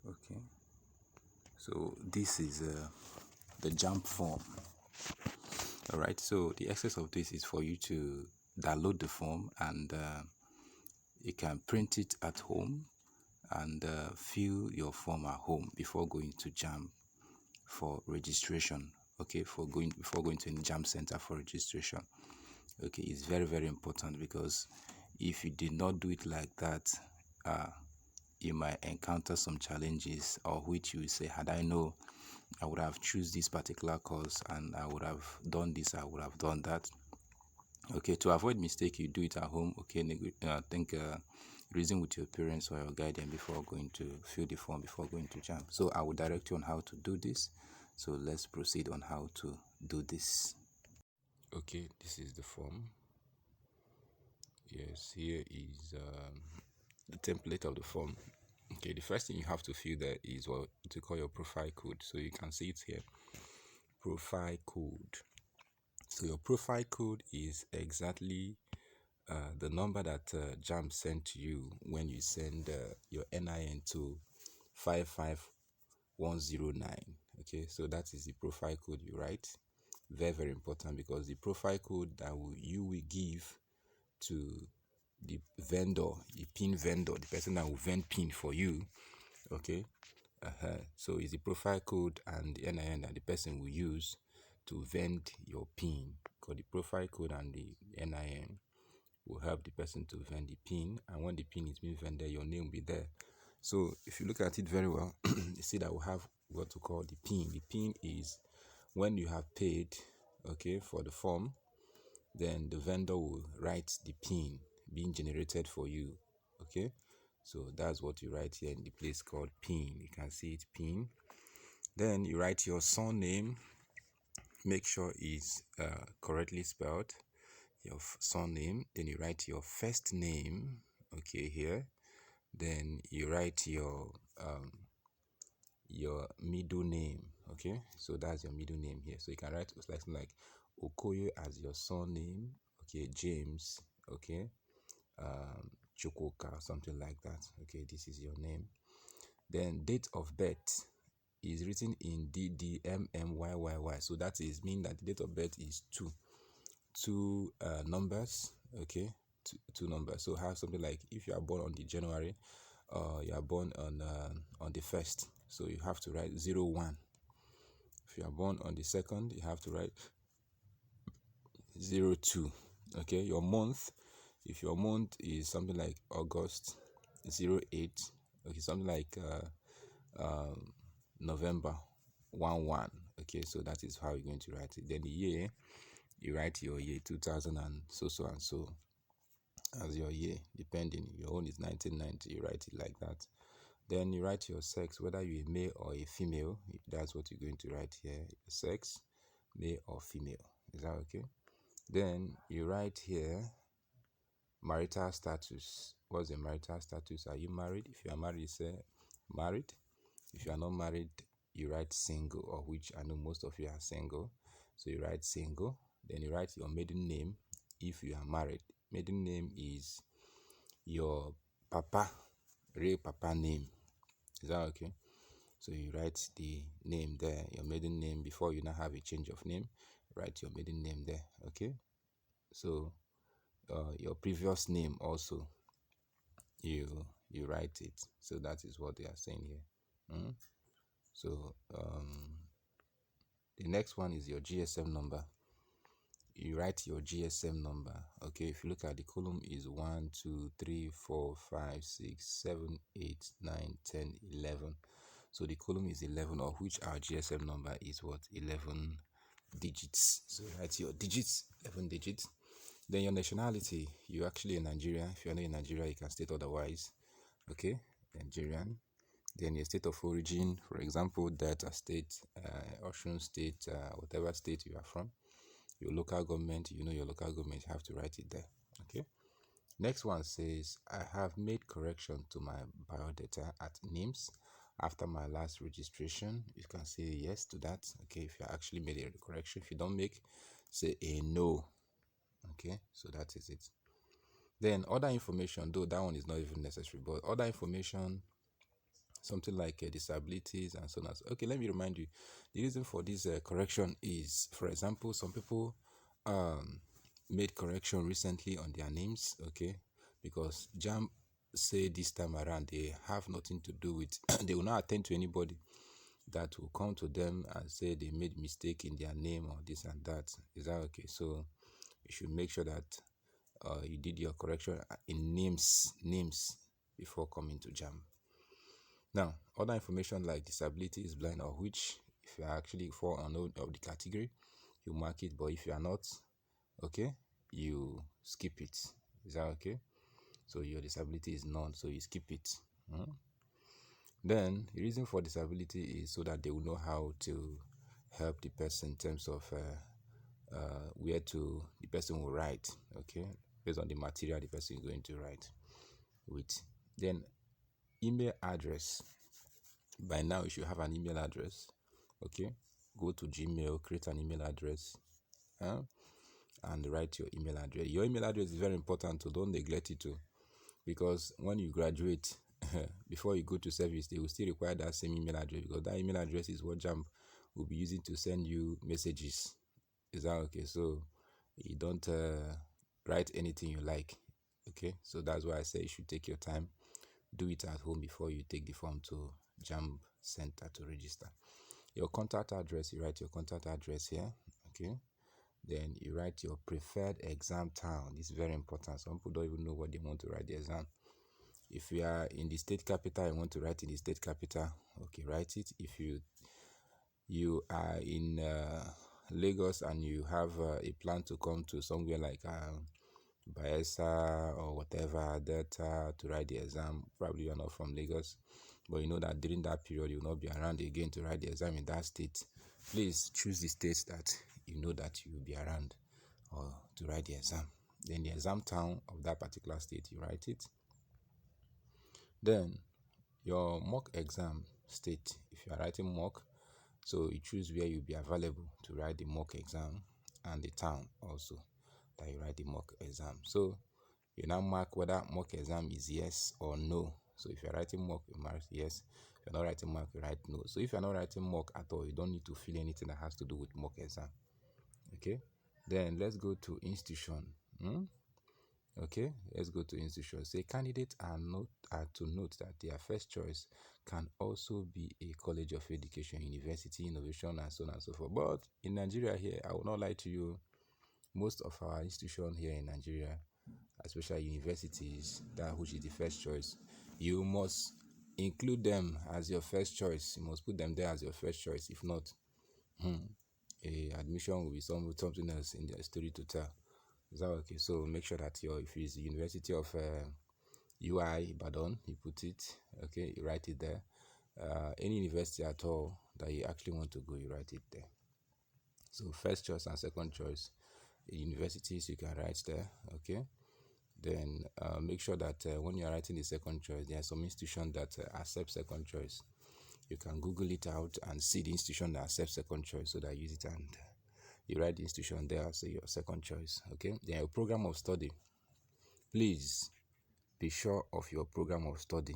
Okay, so this is the JAMB form. All right, so the excess of this is for you to download the form, and you can print it at home and fill your form at home before going to JAMB for registration. Okay, before going to the JAMB center for registration. Okay, it's very important, because if you did not do it like that, you might encounter some challenges, or which you will say, had I know, I would have choose this particular course and I would have done this, I would have done that. Okay, to avoid mistake, you do it at home. Okay, reason with your parents or your guardian before going to fill the form, before going to JAMB. So I will direct you on how to do this. So let's proceed on how to do this. Okay, this is the form. Yes, here is the template of the form. Okay, the first thing you have to fill there is what to call your profile code. So you can see it here, profile code. So your profile code is exactly the number that JAMB sent to you when you send your NIN to 55109. Okay, so that is the profile code you write. Very important, because the profile code that you will give to the vendor, the pin vendor, the person that will vend pin for you. Okay, so it's the profile code and the NIN that the person will use to vend your pin, because the profile code and the NIN will help the person to vend the pin, and when the pin is being vended, your name will be there. So if you look at it very well, you see that we have what to call the pin. The pin is when you have paid, okay, for the form, then the vendor will write the pin being generated for you. Okay, so that's what you write here in the place called pin. You can see it, pin. Then you write your surname, make sure it's correctly spelled, your surname. Then you write your first name, okay, here. Then you write your middle name. Okay, so that's your middle name here. So you can write something like Okoye as your surname, okay, James, okay, Chukwuka, something like that. Okay, this is your name. Then date of birth is written in DDMMYYY. So that is mean that the date of birth is two numbers. Okay, two numbers. So have something like, if you are born on the January, you are born on the 1st, so you have to write 01. If you are born on the 2nd, you have to write 02. Okay, your month, if your month is something like August, 08. Okay, something like November, 11. Okay, so that is how you're going to write it. Then the year, you write your year 2000 and so and so as your year, depending. Your own is 1990, you write it like that. Then you write your sex, whether you're a male or a female. That's what you're going to write here, sex, male or female. Is that okay? Then you write here marital status. What's the marital status? Are you married? If you are married, you say married. If you are not married, you write single, or which I know most of you are single, so you write single. Then you write your maiden name. If you are married, maiden name is your papa, real papa name. Is that okay? So you write the name there, your maiden name. Before you now have a change of name, write your maiden name there. Okay, so your previous name also, you write it. So that is what they are saying here. So the next one is your GSM number. You write your GSM number. Okay, if you look at the column, is 1 2 3 4 5 6 7 8 9 10 11. So the column is 11, of which our GSM number is what? 11 digits. So write your digits, 11 digits. Then your nationality, you're actually in Nigeria. If you're not in Nigeria, you can state otherwise. Okay, Nigerian. Then your state of origin, for example, Delta State, Osun State, whatever state you are from. Your local government, you know your local government, you have to write it there. Okay. Next one says, I have made correction to my biodata at NIMS after my last registration. You can say yes to that. Okay, if you actually made a correction. If you don't make, say a no. Okay, so that is it. Then other information, though that one is not even necessary, but other information something like disabilities and so on. Okay, let me remind you. The reason for this correction is, for example, some people um, made correction recently on their names, okay, because JAMB say this time around they have nothing to do with, they will not attend to anybody that will come to them and say they made mistake in their name or this and that. Is that okay? So you should make sure that you did your correction in names before coming to JAMB. Now, other information like disability is blind, or which if you actually fall on of the category, you mark it, but if you are not, okay, you skip it. Is that okay? So your disability is none, so you skip it. Then the reason for disability is so that they will know how to help the person in terms of where to the person will write, okay, based on the material the person is going to write with. Then email address. By now you should have an email address, okay. Go to Gmail, create an email address, and write your email address. Your email address is very important, so don't neglect it too, because when you graduate before you go to service, they will still require that same email address, because that email address is what JAMB will be using to send you messages. Is that okay? So you don't write anything you like, okay. So that's why I say you should take your time, do it at home before you take the form to JAMB center to register. Your contact address, you write your contact address here, okay. Then you write your preferred exam town. This is very important. Some people don't even know what they want to write the exam. If you are in the state capital, you want to write in the state capital, okay, write it. If you are in Lagos and you have a plan to come to somewhere like Bayelsa or whatever, Delta, to write the exam, probably you are not from Lagos, but you know that during that period you will not be around again to write the exam in that state. Please choose the states that you know that you will be around or to write the exam. Then the exam town of that particular state, you write it. Then your mock exam state. If you are writing mock, so you choose where you'll be available to write the mock exam, and the town also that you write the mock exam. So you now mark whether mock exam is yes or no. So if you're writing mock, you mark yes. If you're not writing mock, you write no. So if you're not writing mock at all, you don't need to fill anything that has to do with mock exam. Okay. Then let's go to institution. Okay, let's go to institution. Say candidates are to note that their first choice can also be a college of education, university, innovation, and so on and so forth. But in Nigeria here, I will not lie to you, most of our institutions here in Nigeria, especially universities, that which is the first choice, you must include them as your first choice. You must put them there as your first choice. If not, admission will be something else in their story to tell. Is that okay? So make sure that if it's the University of UI Ibadan, you put it, okay, you write it there. Any university at all that you actually want to go, you write it there. So first choice and second choice, universities you can write there, okay. Then make sure that when you're writing the second choice, there are some institutions that accept second choice. You can Google it out and see the institution that accepts second choice, so that you use it and you write the institution there as your second choice, okay. Then your program of study, please be sure of your program of study.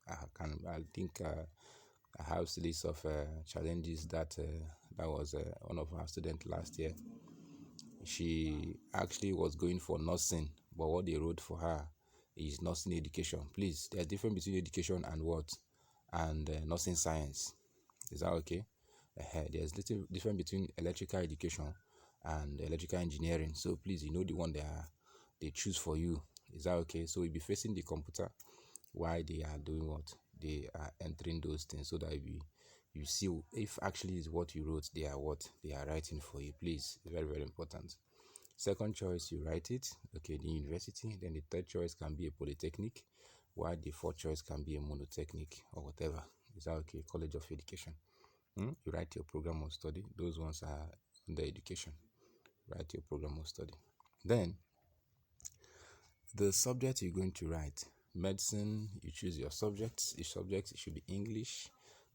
I think I have a list of challenges that was one of our students last year. She actually was going for nursing, but what they wrote for her is nursing education. Please, there's a difference between education and what? And nursing science. Is that okay? There's little difference between electrical education and electrical engineering. So please, you know the one they choose for you. Is that okay? So you'll be facing the computer while they are doing what? They are entering those things, so that you see if actually is what you wrote, they are writing for you. Please, it's very, very important. Second choice, you write it, okay, the university. Then the third choice can be a polytechnic, while the fourth choice can be a monotechnic or whatever. Is that okay? College of education. You write your program of study. Those ones are under education. Write your program of study. Then the subject you're going to write. Medicine, you choose your subjects. Each subject, it should be English,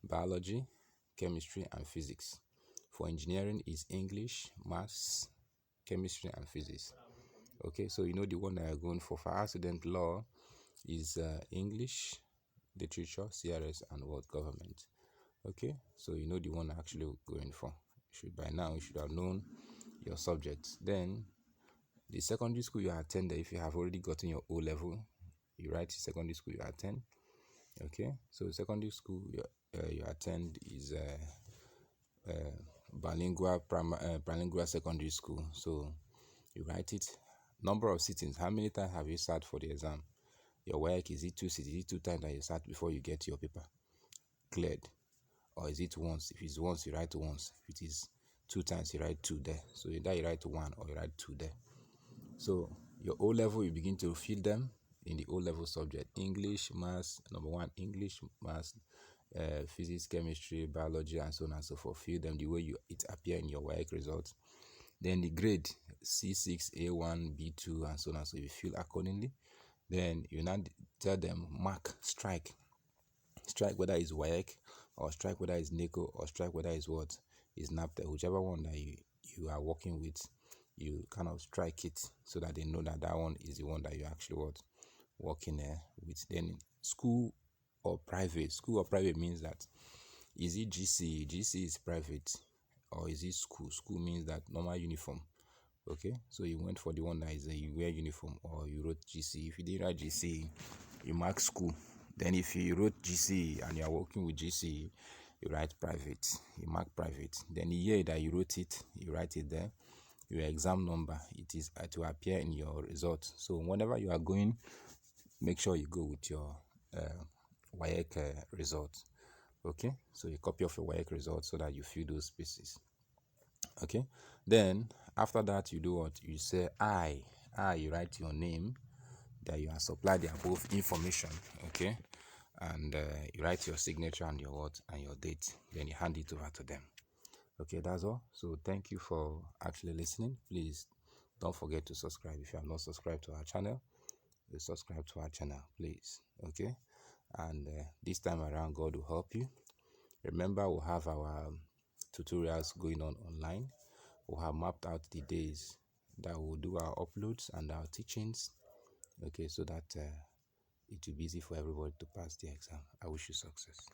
biology, chemistry, and physics. For engineering is English, maths, chemistry, and physics. Okay, so you know the one that you're going for. For our student law is English, literature, CRS, and what government. Okay, so you know the one actually going for. By now you should have known your subjects. Then the secondary school you attend, if you have already gotten your O level, you write secondary school you attend. Okay, so secondary school you attend is bilingual secondary school. So you write it. Number of sittings. How many times have you sat for the exam? Your work, is it 2 sittings? Is it 2 times that you sat before you get your paper cleared? Or is it once? If it's once, you write once. If it is 2 times, you write 2 there. So either you write 1 or you write 2 there. So your O level, you begin to fill them in the O level subject. English, maths, number 1, English, maths, physics, chemistry, biology, and so on and so forth. Fill them the way it appear in your work results. Then the grade, C6, A1, B2, and so on and so forth. You fill accordingly. Then you now tell them mark, strike whether it's WAEC, or strike whether it's NACO, or strike whether it's what is NAPTEP, whichever one that you are working with, you kind of strike it so that they know that that one is the one that you actually working with. Then school or private means that, is it GC? GC is private, or is it school? School means that normal uniform. Okay, so you went for the one that is you wear uniform, or you wrote GC. If you didn't write GC, you mark school. Then if you wrote GC and you are working with GC, you write private. You mark private. Then the year that you wrote it, you write it there. Your exam number, it is to appear in your result. So whenever you are going, make sure you go with your WAEC result. Okay, so a copy of your WAEC result so that you fill those spaces. Okay, then after that you do what? You say you write your name, that you have supplied the above information. Okay, and you write your signature and your what and your date. Then you hand it over to them. Okay, that's all. So thank you for actually listening. Please don't forget to subscribe. If you have not subscribed to our channel, you subscribe to our channel, please. Okay, and this time around, God will help you. Remember, we'll have our tutorials going on online. We have mapped out the days that we'll do our uploads and our teachings. Okay, so that it will be easy for everybody to pass the exam. I wish you success.